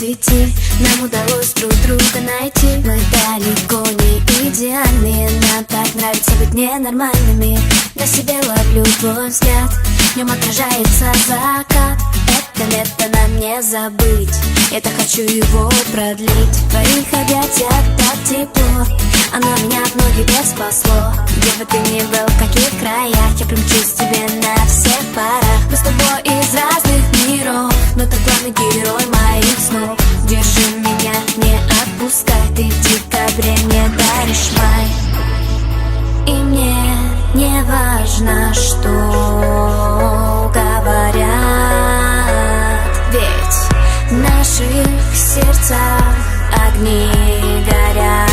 цвети. Нам удалось друг друга найти. Мы далеко не идеальные, нам так нравится быть ненормальными. На себе ловлю твой взгляд, в нем отражается закат. Это лето нам не забыть, я так хочу его продлить. В твоих объятиях так тепло, оно меня от многих бед спасло. Где бы ты ни был, в каких краях, я примчусь к тебе на всех парах. Мы с тобой из разных миров, но ты главный герой моих снов. Держи меня, не отпускай, ты в декабре мне даришь май. И мне не важно, что говорят, ведь в наших сердцах огни горят.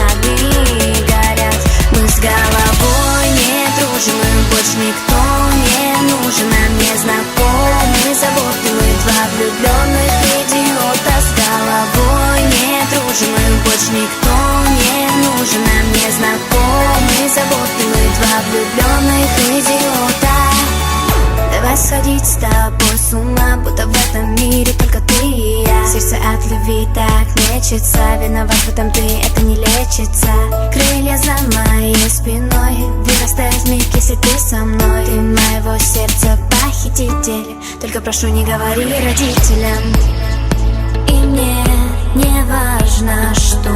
Огни горят. Мы с головой не дружим, и больше никто не нужен. Нам не знакомы заботливые два влюбленных идиота. С головой не дружим, и больше никто не нужен. Нам не знакомы заботливые два влюбленных идиота. Давай сходить с тобой с ума, будто в этом мире только ты и я. Сердце от любви так мечется, виноват в этом ты, это не лечится. Крылья за моей спиной, вырастает вмиг, если ты со мной. Ты моего сердца похититель, только прошу, не говори родителям. И мне не важно, что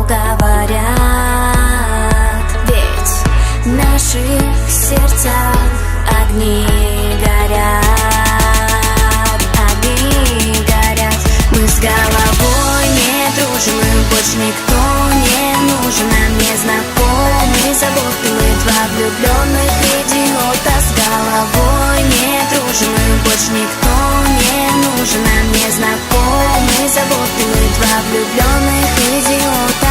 говорят, ведь в наших сердцах огни горят. Огни горят. Мы с головой не дружим, и больше никто не нужен. Нам не знакомы заботливые два влюбленных идиота. С головой не дружим, и больше никто не нужен. Нам не знакомы заботливые два влюбленных идиота.